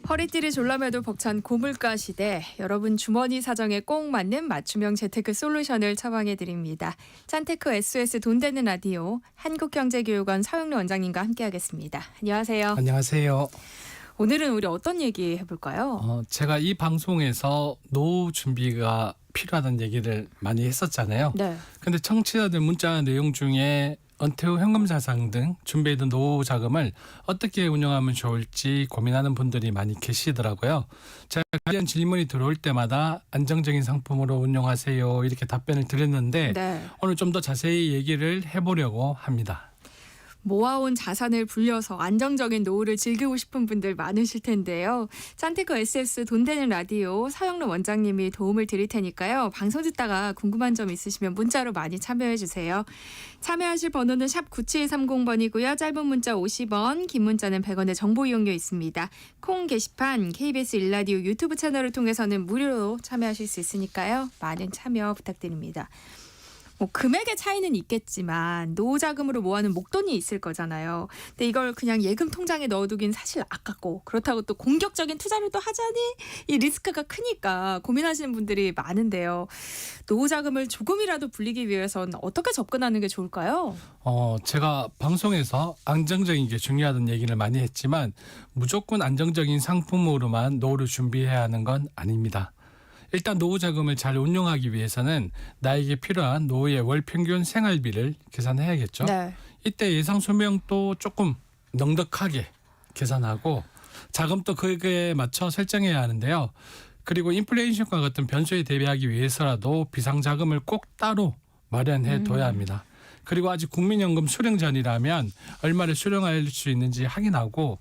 허리띠를 졸라매도 벅찬 고물가 시대, 여러분 주머니 사정에 꼭 맞는 맞춤형 재테크 솔루션을 처방해드립니다. 짠테크 SOS 돈 되는 라디오 한국경제교육원 서영래 원장님과 함께하겠습니다. 안녕하세요. 안녕하세요. 오늘은 우리 어떤 얘기 해볼까요? 제가 이 방송에서 노후 준비가 필요하다는 얘기를 많이 했었잖아요. 네. 근데 청취자들 문자 내용 중에 은퇴 후 현금 자산 등 준비해둔 노후 자금을 어떻게 운영하면 좋을지 고민하는 분들이 많이 계시더라고요. 제가 관련 질문이 들어올 때마다 안정적인 상품으로 운용하세요 이렇게 답변을 드렸는데 네. 오늘 좀 더 자세히 얘기를 해보려고 합니다. 모아온 자산을 불려서 안정적인 노후를 즐기고 싶은 분들 많으실 텐데요. 짠테크 SS 돈 되는 라디오 서영래 원장님이 도움을 드릴 테니까요. 방송 듣다가 궁금한 점 있으시면 문자로 많이 참여해 주세요. 참여하실 번호는 샵 9730번이고요. 짧은 문자 50원, 긴 문자는 100원의 정보 이용료 있습니다. 콩 게시판 KBS 일라디오 유튜브 채널을 통해서는 무료로 참여하실 수 있으니까요. 많은 참여 부탁드립니다. 금액의 차이는 있겠지만 노후 자금으로 모아놓은 목돈이 있을 거잖아요. 근데 이걸 그냥 예금 통장에 넣어두긴 사실 아깝고, 그렇다고 또 공격적인 투자를 또 하자니 이 리스크가 크니까 고민하시는 분들이 많은데요. 노후 자금을 조금이라도 불리기 위해선 어떻게 접근하는 게 좋을까요? 제가 방송에서 안정적인 게 중요하다는 얘기를 많이 했지만 무조건 안정적인 상품으로만 노후를 준비해야 하는 건 아닙니다. 일단 노후 자금을 잘 운용하기 위해서는 나에게 필요한 노후의 월 평균 생활비를 계산해야겠죠. 네. 이때 예상 수명도 조금 넉넉하게 계산하고 자금도 그에 맞춰 설정해야 하는데요. 그리고 인플레이션과 같은 변수에 대비하기 위해서라도 비상자금을 꼭 따로 마련해 둬야 합니다. 그리고 아직 국민연금 수령 전이라면 얼마를 수령할 수 있는지 확인하고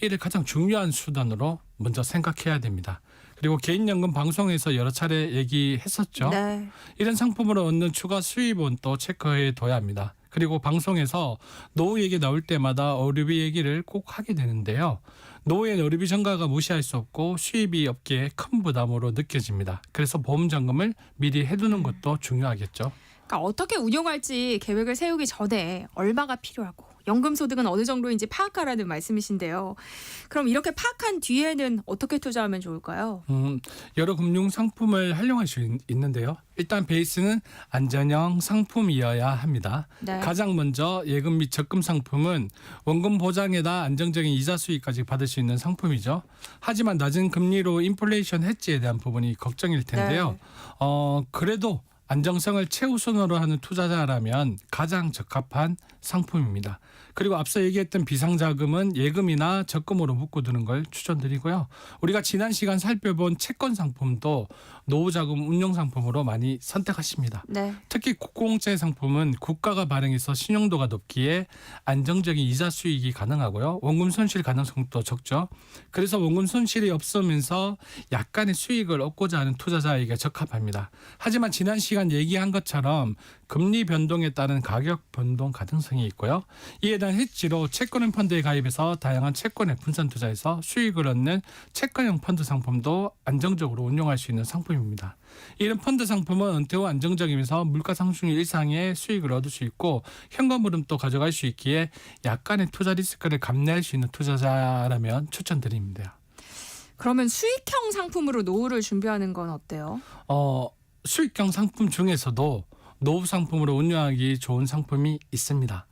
이를 가장 중요한 수단으로 먼저 생각해야 됩니다. 그리고 개인연금 방송에서 여러 차례 얘기했었죠. 네. 이런 상품으로 얻는 추가 수입은 또 체크해 둬야 합니다. 그리고 방송에서 노후 얘기 나올 때마다 어류비 얘기를 꼭 하게 되는데요. 노후의 어류비 전가가 무시할 수 없고 수입이 업계에 큰 부담으로 느껴집니다. 그래서 보험점검을 미리 해두는 것도 중요하겠죠. 그러니까 어떻게 운용할지 계획을 세우기 전에 얼마가 필요하고 연금 소득은 어느 정도인지 파악하라는 말씀이신데요. 그럼 이렇게 파악한 뒤에는 어떻게 투자하면 좋을까요? 여러 금융 상품을 활용할 수 있는데요. 일단 베이스는 안전형 상품이어야 합니다. 네. 가장 먼저 예금 및 적금 상품은 원금 보장에다 안정적인 이자 수익까지 받을 수 있는 상품이죠. 하지만 낮은 금리로 인플레이션 해지에 대한 부분이 걱정일 텐데요. 그래도 안정성을 최우선으로 하는 투자자라면 가장 적합한 상품입니다. 그리고 앞서 얘기했던 비상자금은 예금이나 적금으로 묶어두는 걸 추천드리고요. 우리가 지난 시간 살펴본 채권 상품도 노후자금 운용상품으로 많이 선택하십니다. 네. 특히 국공채 상품은 국가가 발행해서 신용도가 높기에 안정적인 이자 수익이 가능하고요. 원금 손실 가능성도 적죠. 그래서 원금 손실이 없으면서 약간의 수익을 얻고자 하는 투자자에게 적합합니다. 하지만 지난 시간 얘기한 것처럼 금리 변동에 따른 가격 변동 가능성이 있고요. 이에 대한 해지로 채권형 펀드에 가입해서 다양한 채권에 분산 투자해서 수익을 얻는 채권형 펀드 상품도 안정적으로 운용할 수 있는 상품입니다. 이런 펀드 상품은 은퇴 후 안정적이면서 물가 상승률 이상의 수익을 얻을 수 있고 현금 흐름도 가져갈 수 있기에 약간의 투자 리스크를 감내할 수 있는 투자자라면 추천드립니다. 그러면 수익형 상품으로 노후를 준비하는 건 어때요? 수익형 상품 중에서도 노후 상품으로 운용하기 좋은 상품이 있습니다.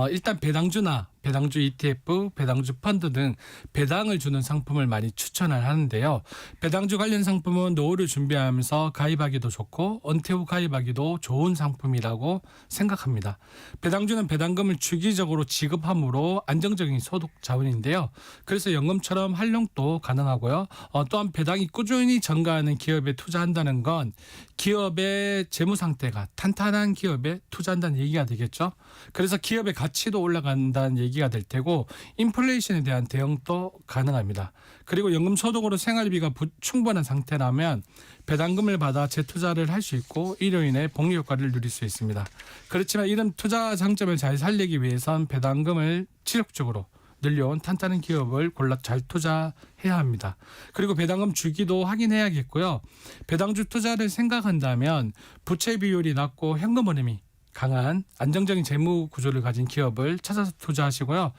일단 배당주나 배당주 ETF, 배당주 펀드 등 배당을 주는 상품을 많이 추천을 하는데요. 배당주 관련 상품은 노후를 준비하면서 가입하기도 좋고 은퇴 후 가입하기도 좋은 상품이라고 생각합니다. 배당주는 배당금을 주기적으로 지급함으로 안정적인 소득 자원인데요. 그래서 연금처럼 활용도 가능하고요. 또한 배당이 꾸준히 증가하는 기업에 투자한다는 건 기업의 재무 상태가 탄탄한 기업에 투자한다는 얘기가 되겠죠. 그래서 기업의 가치도 올라간다는 얘기가 될 테고 인플레이션에 대한 대응도 가능합니다. 그리고 연금 소득으로 생활비가 충분한 상태라면 배당금을 받아 재투자를 할 수 있고 이로 인해 복리 효과를 누릴 수 있습니다. 그렇지만 이런 투자 장점을 잘 살리기 위해선 배당금을 지속적으로 늘려온 탄탄한 기업을 골라 잘 투자해야 합니다. 그리고 배당금 주기도 확인해야겠고요. 배당주 투자를 생각한다면 부채 비율이 낮고 현금 흐름이 강한 안정적인 재무 구조를 가진 기업을 찾아서 투자하시고요.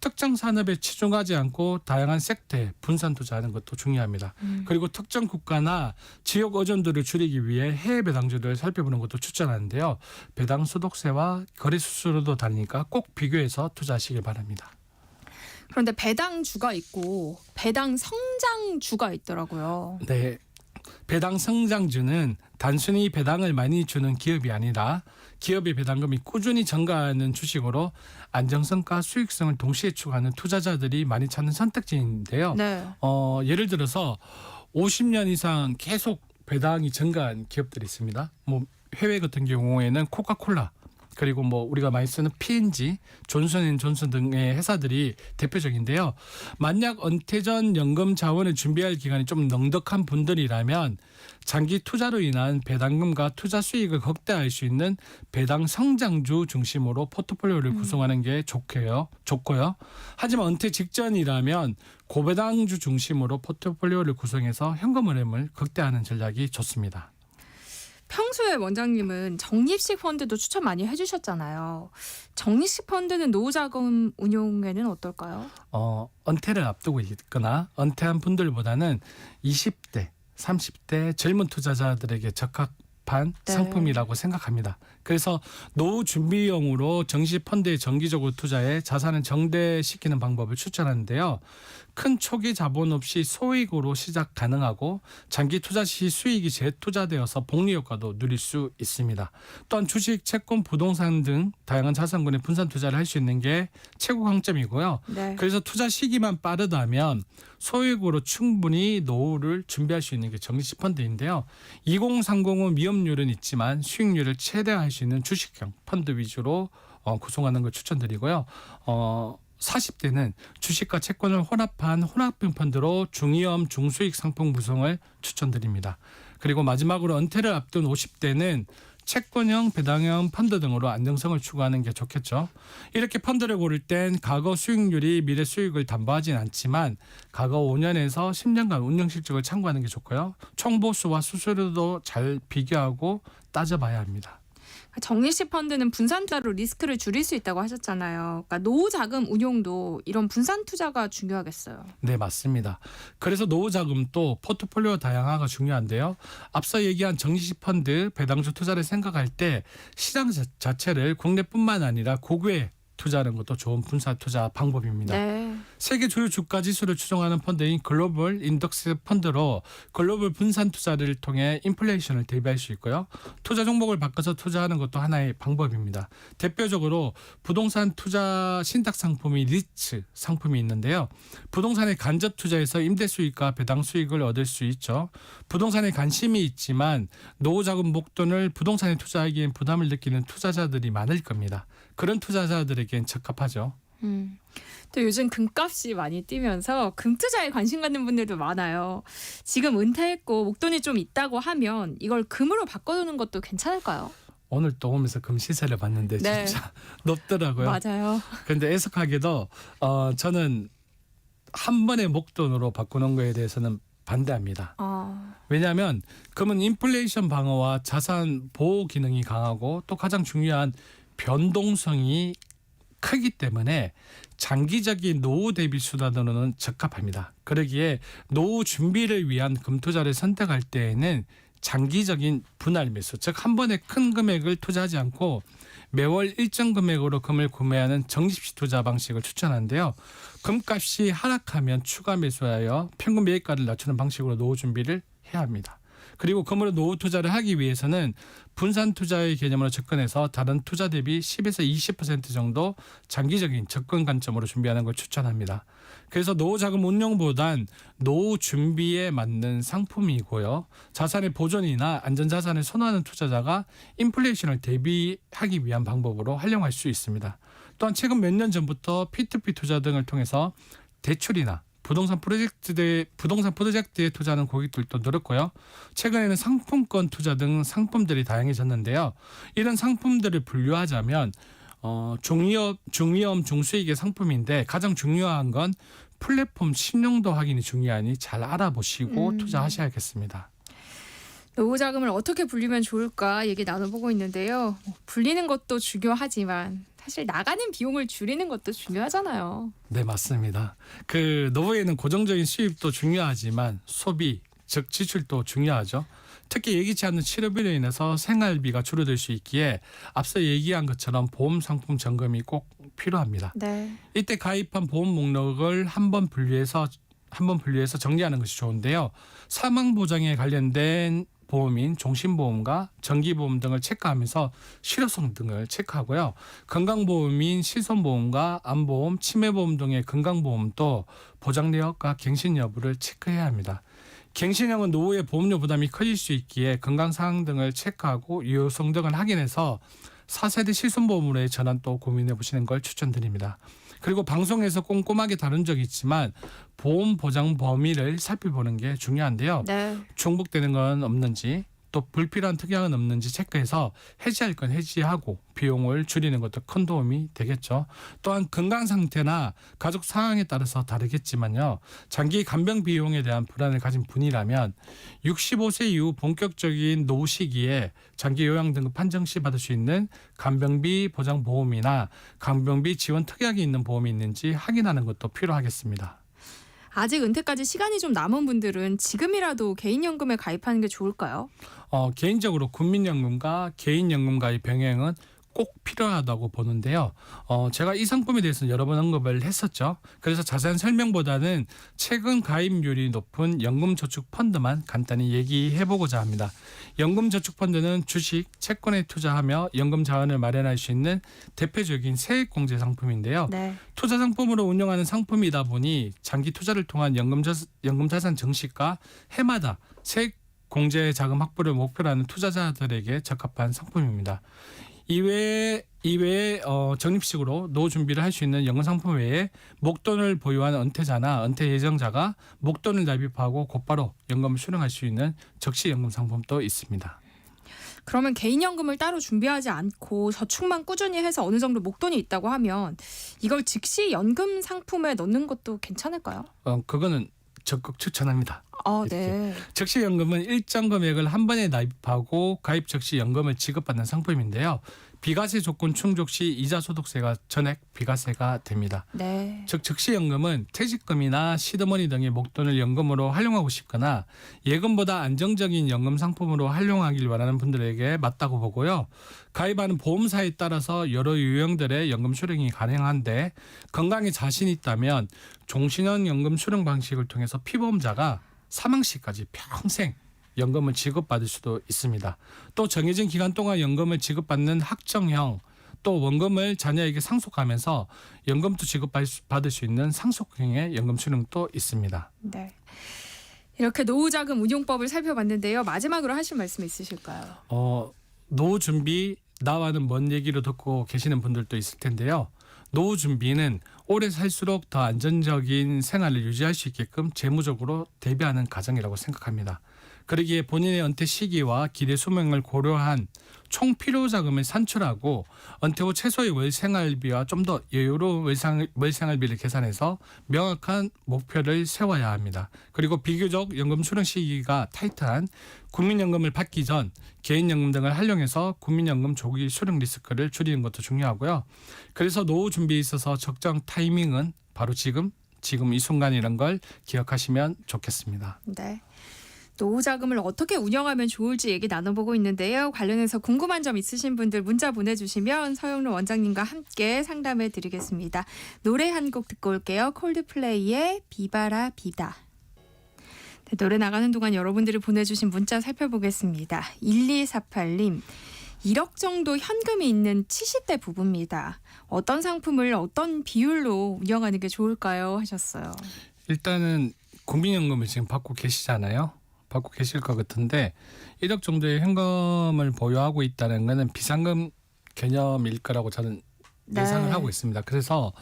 특정 산업에 치중하지 않고 다양한 섹터에 분산 투자하는 것도 중요합니다. 그리고 특정 국가나 지역 의존도를 줄이기 위해 해외 배당주를 살펴보는 것도 추천하는데요. 배당 소득세와 거래 수수료도 다르니까 꼭 비교해서 투자하시길 바랍니다. 그런데 배당주가 있고 배당 성장주가 있더라고요. 네. 배당 성장주는 단순히 배당을 많이 주는 기업이 아니라 기업의 배당금이 꾸준히 증가하는 주식으로 안정성과 수익성을 동시에 추구하는 투자자들이 많이 찾는 선택지인데요. 네. 예를 들어서 50년 이상 계속 배당이 증가한 기업들이 있습니다. 뭐 해외 같은 경우에는 코카콜라 그리고 뭐 우리가 많이 쓰는 P&G, 존슨앤존슨 등의 회사들이 대표적인데요. 만약 은퇴 전 연금 자원을 준비할 기간이 좀 넉넉한 분들이라면 장기 투자로 인한 배당금과 투자 수익을 극대화할 수 있는 배당 성장주 중심으로 포트폴리오를 구성하는 게 좋고요. 하지만 은퇴 직전이라면 고배당주 중심으로 포트폴리오를 구성해서 현금 흐름을 극대화하는 전략이 좋습니다. 평소에 원장님은 적립식 펀드도 추천 많이 해주셨잖아요. 적립식 펀드는 노후자금 운용에는 어떨까요? 은퇴를 앞두고 있거나 은퇴한 분들보다는 20대, 30대 젊은 투자자들에게 적합한 네. 상품이라고 생각합니다. 그래서 노후 준비용으로 정시 펀드에 정기적으로 투자해 자산을 정대시키는 방법을 추천하는데요. 큰 초기 자본 없이 소액으로 시작 가능하고 장기 투자 시 수익이 재투자되어서 복리 효과도 누릴 수 있습니다. 또한 주식, 채권, 부동산 등 다양한 자산군에 분산 투자를 할 수 있는 게 최고 강점이고요. 네. 그래서 투자 시기만 빠르다면 소액으로 충분히 노후를 준비할 수 있는 게 정시 펀드인데요. 2030은 위험률은 있지만 수익률을 최대화할 수 있는 주식형 펀드 위주로 구성하는 걸 추천드리고요. 40대는 주식과 채권을 혼합한 혼합형 펀드로 중위험 중수익 상품 구성을 추천드립니다. 그리고 마지막으로 은퇴를 앞둔 50대는 채권형, 배당형 펀드 등으로 안정성을 추구하는 게 좋겠죠. 이렇게 펀드를 고를 땐 과거 수익률이 미래 수익을 담보하진 않지만 과거 5년에서 10년간 운영 실적을 참고하는 게 좋고요. 총보수와 수수료도 잘 비교하고 따져봐야 합니다. 적립식 펀드는 분산 투자로 리스크를 줄일 수 있다고 하셨잖아요. 그러니까 노후 자금 운용도 이런 분산 투자가 중요하겠어요. 네, 맞습니다. 그래서 노후 자금도 포트폴리오 다양화가 중요한데요. 앞서 얘기한 정식 펀드, 배당주 투자를 생각할 때 시장 자체를 국내뿐만 아니라 국외에 투자하는 것도 좋은 분산 투자 방법입니다. 네. 세계 주요 주가 지수를 추종하는 펀드인 글로벌 인덱스 펀드로 글로벌 분산 투자를 통해 인플레이션을 대비할 수 있고요. 투자 종목을 바꿔서 투자하는 것도 하나의 방법입니다. 대표적으로 부동산 투자 신탁 상품이 리츠 상품이 있는데요. 부동산에 간접 투자해서 임대 수익과 배당 수익을 얻을 수 있죠. 부동산에 관심이 있지만 노후 자금 목돈을 부동산에 투자하기엔 부담을 느끼는 투자자들이 많을 겁니다. 그런 투자자들에겐 적합하죠. 또 요즘 금값이 많이 뛰면서 금 투자에 관심 갖는 분들도 많아요. 지금 은퇴했고 목돈이 좀 있다고 하면 이걸 금으로 바꿔두는 것도 괜찮을까요? 오늘 또 오면서 금 시세를 봤는데 네. 진짜 높더라고요. 맞아요. 그런데 애석하게도 저는 한 번에 목돈으로 바꾸는 거에 대해서는 반대합니다. 왜냐하면 금은 인플레이션 방어와 자산 보호 기능이 강하고 또 가장 중요한 변동성이 크기 때문에 장기적인 노후 대비 수단으로는 적합합니다. 그러기에 노후 준비를 위한 금 투자를 선택할 때에는 장기적인 분할 매수, 즉 한 번에 큰 금액을 투자하지 않고 매월 일정 금액으로 금을 구매하는 적립식 투자 방식을 추천하는데요. 금값이 하락하면 추가 매수하여 평균 매입가를 낮추는 방식으로 노후 준비를 해야 합니다. 그리고 금으로 노후 투자를 하기 위해서는 분산 투자의 개념으로 접근해서 다른 투자 대비 10에서 20% 정도 장기적인 접근 관점으로 준비하는 걸 추천합니다. 그래서 노후 자금 운용보단 노후 준비에 맞는 상품이고요. 자산의 보존이나 안전자산을 선호하는 투자자가 인플레이션을 대비하기 위한 방법으로 활용할 수 있습니다. 또한 최근 몇 년 전부터 P2P 투자 등을 통해서 대출이나 부동산 프로젝트에 투자하는 고객들도 늘었고요. 최근에는 상품권 투자 등 상품들이 다양해졌는데요. 이런 상품들을 분류하자면 중위험 중수익의 상품인데 가장 중요한 건 플랫폼 신용도 확인이 중요하니 잘 알아보시고 투자하셔야겠습니다. 노후 자금을 어떻게 분리면 좋을까 얘기 나눠보고 있는데요. 분리는 것도 중요하지만 사실 나가는 비용을 줄이는 것도 중요하잖아요. 네, 맞습니다. 그 노후에는 고정적인 수입도 중요하지만 소비, 즉 지출도 중요하죠. 특히 예기치 않는 치료비로 인해서 생활비가 줄어들 수 있기에 앞서 얘기한 것처럼 보험 상품 점검이 꼭 필요합니다. 네. 이때 가입한 보험 목록을 한번 분류해서 정리하는 것이 좋은데요. 사망 보장에 관련된 보험인 종신보험과 정기보험 등을 체크하면서 실효성 등을 체크하고요. 건강보험인 실손보험과 암보험, 치매보험 등의 건강보험도 보장 내역과 갱신 여부를 체크해야 합니다. 갱신형은 노후에 보험료 부담이 커질 수 있기에 건강 상황 등을 체크하고 유효성 등을 확인해서 4세대 실손보험으로의 전환도 고민해 보시는 걸 추천드립니다. 그리고 방송에서 꼼꼼하게 다룬 적이 있지만 보험 보장 범위를 살펴보는 게 중요한데요. 네. 중복되는 건 없는지 또 불필요한 특약은 없는지 체크해서 해지할 건 해지하고 비용을 줄이는 것도 큰 도움이 되겠죠. 또한 건강 상태나 가족 상황에 따라서 다르겠지만요. 장기 간병 비용에 대한 불안을 가진 분이라면 65세 이후 본격적인 노후 시기에 장기 요양 등급 판정 시 받을 수 있는 간병비 보장 보험이나 간병비 지원 특약이 있는 보험이 있는지 확인하는 것도 필요하겠습니다. 아직 은퇴까지 시간이 좀 남은 분들은 지금이라도 개인연금에 가입하는 게 좋을까요? 개인적으로 국민연금과 개인연금과의 병행은 꼭 필요하다고 보는데요. 제가 이 상품에 대해서는 여러 번 언급을 했었죠. 그래서 자세한 설명보다는 최근 가입률이 높은 연금저축펀드만 간단히 얘기해보고자 합니다. 연금저축펀드는 주식, 채권에 투자하며 연금 자원을 마련할 수 있는 대표적인 세액공제 상품인데요. 네. 투자 상품으로 운영하는 상품이다 보니 장기 투자를 통한 연금자산 증식과 해마다 세액 공제 자금 확보를 목표로 하는 투자자들에게 적합한 상품입니다. 이외에 적립식으로 노후 준비를 할 수 있는 연금 상품 외에 목돈을 보유한 은퇴자나 은퇴 예정자가 목돈을 납입하고 곧바로 연금을 수령할 수 있는 적시연금 상품도 있습니다. 그러면 개인연금을 따로 준비하지 않고 저축만 꾸준히 해서 어느 정도 목돈이 있다고 하면 이걸 즉시 연금 상품에 넣는 것도 괜찮을까요? 그거는 적극 추천합니다. 네. 적시연금은 일정 금액을 한 번에 납입하고 가입 적시 연금을 지급받는 상품인데요. 비과세 조건 충족 시 이자 소득세가 전액 비과세가 됩니다. 네. 즉 적시연금은 퇴직금이나 시드머니 등의 목돈을 연금으로 활용하고 싶거나 예금보다 안정적인 연금 상품으로 활용하길 원하는 분들에게 맞다고 보고요. 가입하는 보험사에 따라서 여러 유형들의 연금 수령이 가능한데 건강에 자신 있다면 종신형 연금 수령 방식을 통해서 피보험자가 사망 시까지 평생 연금을 지급받을 수도 있습니다. 또 정해진 기간 동안 연금을 지급받는 확정형 또 원금을 자녀에게 상속하면서 연금도 지급받을 수 있는 상속형의 연금 수령도 있습니다. 네. 이렇게 노후자금 운용법을 살펴봤는데요. 마지막으로 하실 말씀 있으실까요? 노후 준비 나와는 먼 얘기로 듣고 계시는 분들도 있을 텐데요. 노후 준비는 오래 살수록 더 안전적인 생활을 유지할 수 있게끔 재무적으로 대비하는 과정이라고 생각합니다. 그러기에 본인의 은퇴 시기와 기대 수명을 고려한 총 필요 자금을 산출하고 은퇴 후 최소의 월 생활비와 좀 더 여유로운 월 생활비를 계산해서 명확한 목표를 세워야 합니다. 그리고 비교적 연금 수령 시기가 타이트한 국민연금을 받기 전 개인연금 등을 활용해서 국민연금 조기 수령 리스크를 줄이는 것도 중요하고요. 그래서 노후 준비에 있어서 적정 타이밍은 바로 지금 이 순간이라는 걸 기억하시면 좋겠습니다. 네. 노후 자금을 어떻게 운영하면 좋을지 얘기 나눠보고 있는데요. 관련해서 궁금한 점 있으신 분들 문자 보내주시면 서영로 원장님과 함께 상담해 드리겠습니다. 노래 한 곡 듣고 올게요. 콜드플레이의 비바라 비다. 네, 노래 나가는 동안 여러분들이 보내주신 문자 살펴보겠습니다. 1248님. 1억 정도 현금이 있는 70대 부부입니다. 어떤 상품을 어떤 비율로 운영하는 게 좋을까요? 하셨어요. 일단은 국민연금을 지금 받고 계시잖아요. 받고 계실 것 같은데 1억 정도의 현금을 보유하고 있다는 것은 비상금 개념일 거라고 저는 예상을 하고 있습니다. 그래서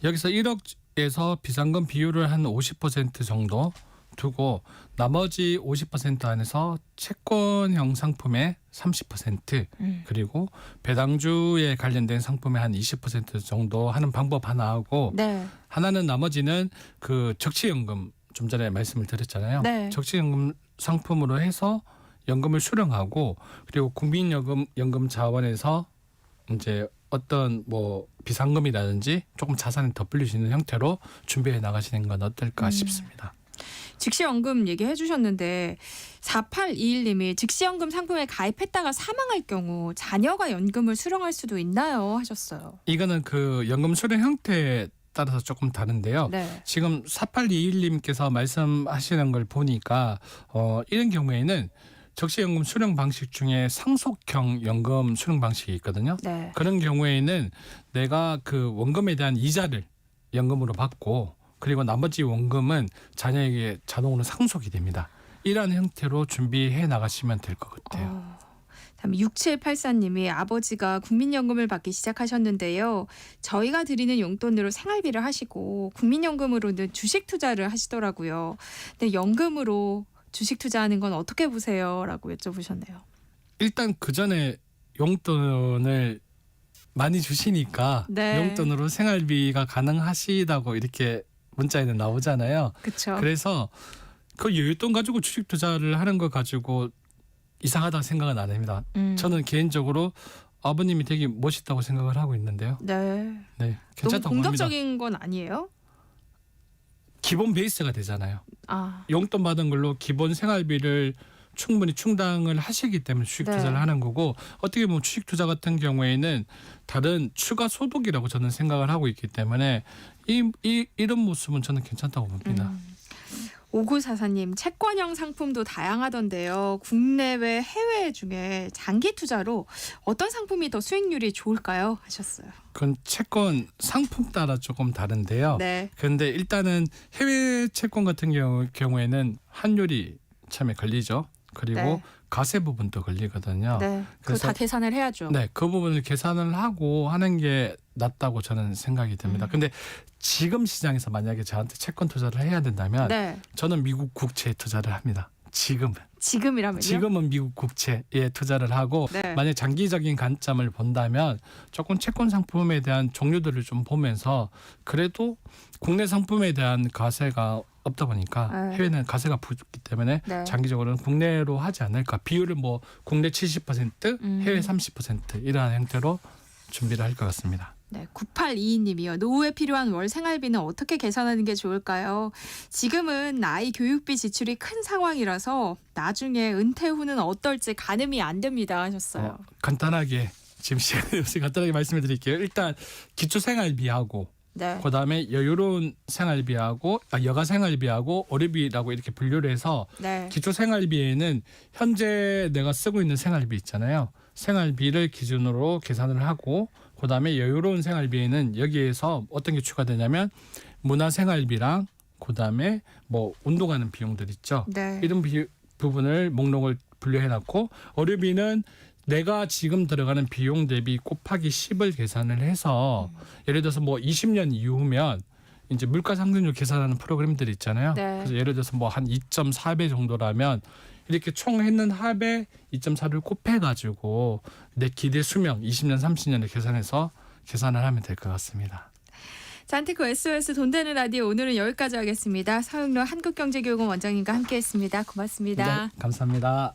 여기서 1억에서 비상금 비율을 한 50% 정도 두고 나머지 50% 안에서 채권형 상품의 30% 그리고 배당주에 관련된 상품의 한 20% 정도 하는 방법 하나 하고 네. 하나는 나머지는 그 적시연금 좀 전에 말씀을 드렸잖아요. 네. 적시연금 상품으로 해서 연금을 수령하고 그리고 국민연금 자원에서 이제 어떤 뭐 비상금이라든지 조금 자산을 더 불릴 수 있는 형태로 준비해 나가시는 건 어떨까 싶습니다. 직시연금 얘기해 주셨는데 4821님이 직시연금 상품에 가입했다가 사망할 경우 자녀가 연금을 수령할 수도 있나요? 하셨어요. 이거는 그 연금 수령 형태에 따라서 조금 다른데요. 네. 지금 4821님께서 말씀하시는 걸 보니까 이런 경우에는 적시연금 수령 방식 중에 상속형 연금 수령 방식이 있거든요. 네. 그런 경우에는 내가 그 원금에 대한 이자를 연금으로 받고 그리고 나머지 원금은 자녀에게 자동으로 상속이 됩니다. 이러한 형태로 준비해 나가시면 될 것 같아요. 다음 6784님이 아버지가 국민연금을 받기 시작하셨는데요. 저희가 드리는 용돈으로 생활비를 하시고 국민연금으로는 주식 투자를 하시더라고요. 근데 연금으로 주식 투자하는 건 어떻게 보세요? 라고 여쭤보셨네요. 일단 그 전에 용돈을 많이 주시니까 네. 용돈으로 생활비가 가능하시다고 이렇게 문자에는 나오잖아요. 그렇죠. 그래서 그 여윳돈 가지고 주식 투자를 하는 거 가지고 이상하다고 생각은 안 합니다. 저는 개인적으로 아버님이 되게 멋있다고 생각을 하고 있는데요. 네. 네, 너무 괜찮다고 봅니다. 공격적인 건 아니에요? 기본 베이스가 되잖아요. 아, 용돈 받은 걸로 기본 생활비를 충분히 충당을 하시기 때문에 주식 네. 투자를 하는 거고 어떻게 보면 주식 투자 같은 경우에는 다른 추가 소득이라고 저는 생각을 하고 있기 때문에 이런 모습은 저는 괜찮다고 봅니다. 5944님 채권형 상품도 다양하던데요. 국내외 해외 중에 장기 투자로 어떤 상품이 더 수익률이 좋을까요? 하셨어요. 그건 채권 상품 따라 조금 다른데요. 네. 그런데 일단은 해외 채권 같은 경우에는 환율이 처음에 걸리죠. 그리고 네. 가세 부분도 걸리거든요. 네. 그거 그래서 다 계산을 해야죠. 네, 그 부분을 계산을 하고 하는 게 낫다고 저는 생각이 듭니다. 근데 지금 시장에서 만약에 저한테 채권 투자를 해야 된다면 네. 저는 미국 국채에 투자를 합니다. 지금이라면요? 지금은 미국 국채에 투자를 하고 네. 만약 장기적인 관점을 본다면 조금 채권 상품에 대한 종류들을 좀 보면서 그래도 국내 상품에 대한 가세가 없다 보니까 네. 해외는 가세가 붙기 때문에 네. 장기적으로는 국내로 하지 않을까. 비율을 뭐 국내 70% 해외 30% 이러한 형태로 준비를 할 것 같습니다. 네, 9822님이요. 노후에 필요한 월 생활비는 어떻게 계산하는 게 좋을까요? 지금은 아이 교육비 지출이 큰 상황이라서 나중에 은퇴 후는 어떨지 가늠이 안 됩니다 하셨어요. 간단하게 지금 시간이 없이 간단하게 말씀을 드릴게요. 일단 기초 생활비하고 네. 그다음에 여유로운 생활비하고 여가 생활비하고 어류비라고 이렇게 분류를 해서 네. 기초 생활비에는 현재 내가 쓰고 있는 생활비 있잖아요. 생활비를 기준으로 계산을 하고 그다음에 여유로운 생활비에는 여기에서 어떤 게 추가되냐면 문화 생활비랑 그다음에 뭐 운동하는 비용들 있죠. 네. 이런 부분을 목록을 분류해 놨고 어류비는 내가 지금 들어가는 비용 대비 곱하기 10을 계산을 해서 예를 들어서 뭐 20년 이후면 이제 물가 상승률 계산하는 프로그램들이 있잖아요. 네. 그래서 예를 들어서 뭐 한 2.4배 정도라면 이렇게 총 했는 합에 2.4를 곱해 가지고 내 기대 수명 20년 30년을 계산해서 계산을 하면 될 것 같습니다. 산티코 SOS 돈 되는 라디오 오늘은 여기까지 하겠습니다. 서영로 한국경제교육원 원장님과 함께했습니다. 고맙습니다. 네, 감사합니다.